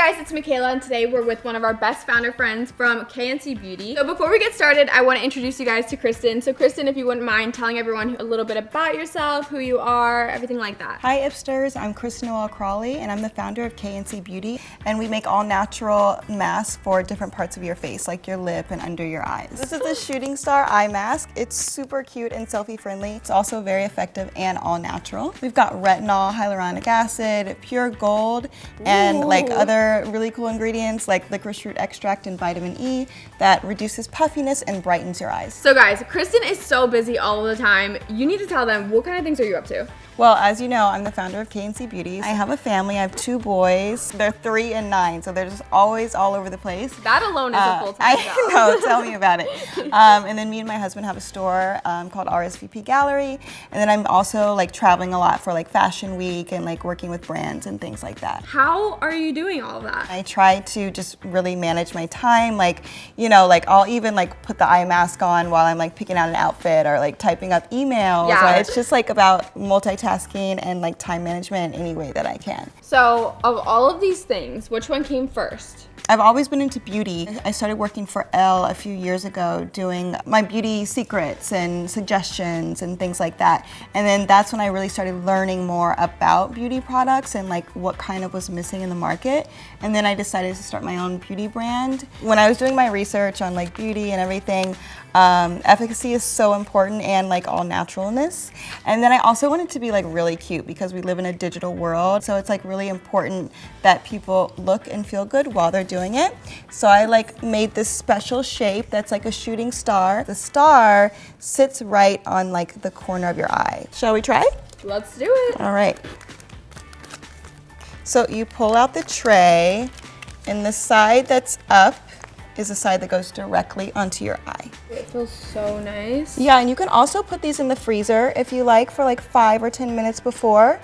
guys, it's Micaela, and today we're with one of our best founder friends from KNC Beauty. So before we get started, I want to introduce you guys to Kristen. So Kristen, if you wouldn't mind telling everyone a little bit about yourself, who you are, everything like that. Hi IPSYers, I'm Kristen Noel Crawley, and I'm the founder of KNC Beauty, and we make all natural masks for different parts of your face, like your lip and under your eyes. This is the Shooting Star eye mask. It's super cute and selfie friendly. It's also very effective and all natural. We've got retinol, hyaluronic acid, pure gold, and like other really cool ingredients like licorice root extract and vitamin E that reduces puffiness and brightens your eyes. So guys, Kristen is so busy all the time. You need to tell them, what kind of things are you up to? Well, as you know, I'm the founder of KNC Beauty. I have a family. I have 2 boys. They're 3 and 9, so they're just always all over the place. That alone is a full-time job. I know, tell me about it. And then me and my husband have a store called RSVP Gallery. And then I'm also like traveling a lot for like Fashion Week and like working with brands and things like that. How are you doing all of that? I try to just really manage my time. Like, you know, like I'll even like put the eye mask on while I'm like picking out an outfit or like typing up emails. Yeah. It's just like about multitasking and like time management in any way that I can. So of all of these things, which one came first? I've always been into beauty. I started working for Elle a few years ago doing my beauty secrets and suggestions and things like that. And then that's when I really started learning more about beauty products and like what kind of was missing in the market. And then I decided to start my own beauty brand. When I was doing my research on like beauty and everything, efficacy is so important and like all naturalness. And then I also wanted to be like really cute because we live in a digital world. So it's like really important that people look and feel good while they're doing it. So I like made this special shape that's like a shooting star. The star sits right on like the corner of your eye. Shall we try? Let's do it. All right. So you pull out the tray and the side that's up is the side that goes directly onto your eye. It feels so nice. Yeah, and you can also put these in the freezer if you like for like 5 or 10 minutes before,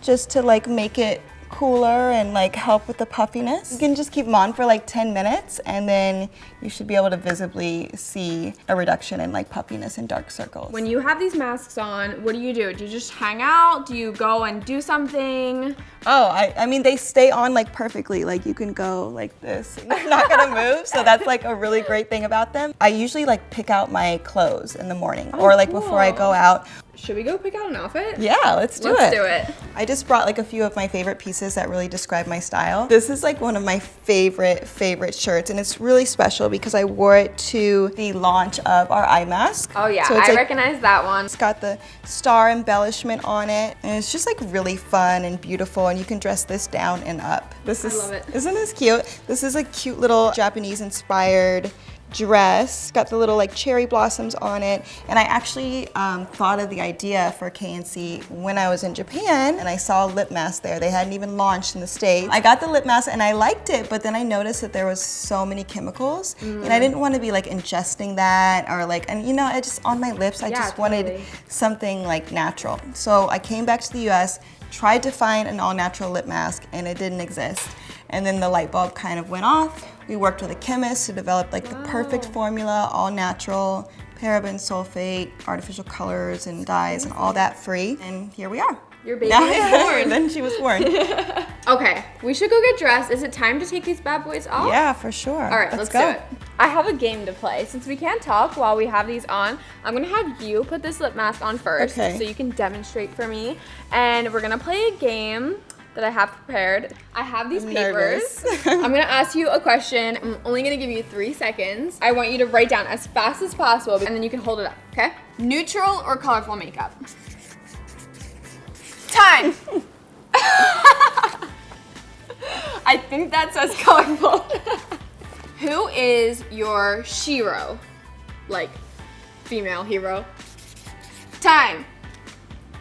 just to like make it cooler and like help with the puffiness. You can just keep them on for like 10 minutes and then you should be able to visibly see a reduction in like puffiness and dark circles. When you have these masks on, what do? Do you just hang out? Do you go and do something? Oh, I mean, they stay on like perfectly. Like you can go like this and they're not gonna move. So that's like a really great thing about them. I usually like pick out my clothes in the morning or like before I go out. Should we go pick out an outfit? Yeah, let's do it. I just brought like a few of my favorite pieces that really describe my style. This is like one of my favorite shirts, and it's really special because I wore it to the launch of our eye mask. Oh yeah, so I recognize that one. It's got the star embellishment on it, and it's just like really fun and beautiful, and you can dress this down and up. I love it. Isn't this cute? This is a cute little Japanese inspired dress, got the little like cherry blossoms on it, and I actually thought of the idea for KNC when I was in Japan and I saw a lip mask there. They hadn't even launched in the States. I got the lip mask and I liked it, but then I noticed that there was so many chemicals and I didn't want to be like ingesting that or like, and you know, it just on my lips, I just wanted something like natural. So I came back to the US, tried to find an all-natural lip mask and it didn't exist. And then the light bulb kind of went off. We worked with a chemist to develop like the perfect formula, all natural, paraben, sulfate, artificial colors and dyes and all that free. And here we are. Your baby is born. Then she was born. Okay, we should go get dressed. Is it time to take these bad boys off? Yeah, for sure. All right, let's do it. I have a game to play. Since we can't talk while we have these on, I'm gonna have you put this lip mask on first so you can demonstrate for me. And we're gonna play a game that I have prepared. I have these papers. I'm gonna ask you a question. I'm only gonna give you 3 seconds. I want you to write down as fast as possible and then you can hold it up, okay? Neutral or colorful makeup? Time! I think that says colorful. Who is your shiro? Like, female hero? Time!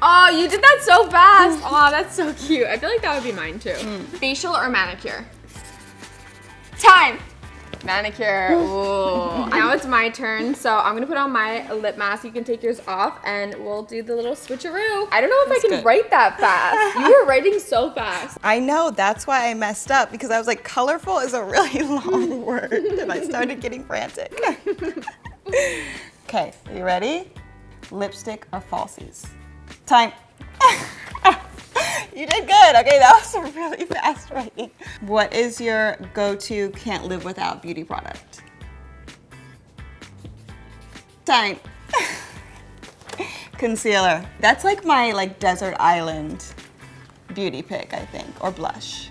Oh, you did that so fast. Oh, that's so cute. I feel like that would be mine too. Facial or manicure? Time. Manicure. Ooh. Now it's my turn, so I'm gonna put on my lip mask. You can take yours off, and we'll do the little switcheroo. I don't know if I can write that fast. You were writing so fast. I know, that's why I messed up, because I was like, colorful is a really long word, and I started getting frantic. Okay, are you ready? Lipstick or falsies? Time. You did good. Okay, that was really fast writing. What is your go-to can't live without beauty product? Time. Concealer. That's like my desert island beauty pick, I think, or blush.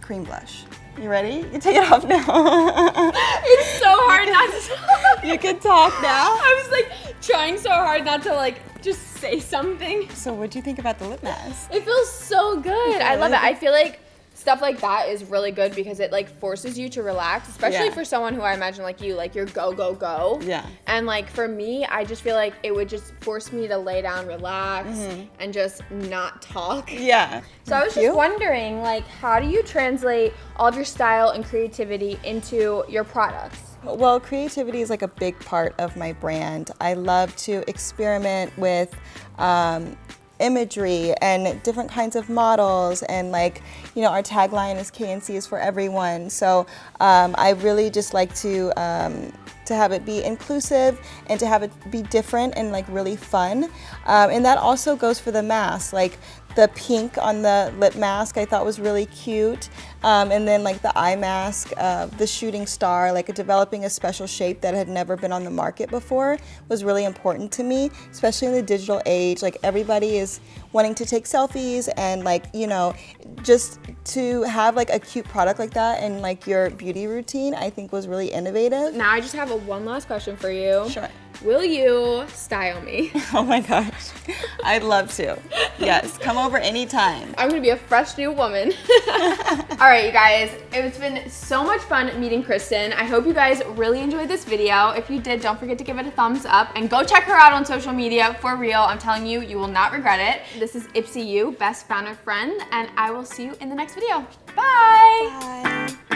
Cream blush. You ready? You take it off now. It's so hard not to. You can talk now. I was trying so hard not to just say something. So what'd you think about the lip mask? It feels so good. I love it. I feel like stuff like that is really good because it forces you to relax, especially for someone who I imagine you're go, go, go. Yeah. And for me, I just feel like it would just force me to lay down, relax, and just not talk. Yeah. So I was just wondering, how do you translate all of your style and creativity into your products? Well, creativity is a big part of my brand. I love to experiment with imagery and different kinds of models, and our tagline is KNC is for everyone. So I really just like to have it be inclusive and to have it be different and really fun. And that also goes for the mask. The pink on the lip mask I thought was really cute. And then the eye mask, the shooting star, developing a special shape that had never been on the market before was really important to me, especially in the digital age. Everybody is wanting to take selfies, and just to have a cute product like that in your beauty routine, I think was really innovative. Now I just have one last question for you. Sure. Will you style me? Oh my gosh, I'd love to. Yes, come over anytime. I'm gonna be a fresh new woman. All right, you guys, it's been so much fun meeting Kristen. I hope you guys really enjoyed this video. If you did, don't forget to give it a thumbs up and go check her out on social media for real. I'm telling you, you will not regret it. This is IPSY, best founder friend, and I will see you in the next video. Bye. Bye.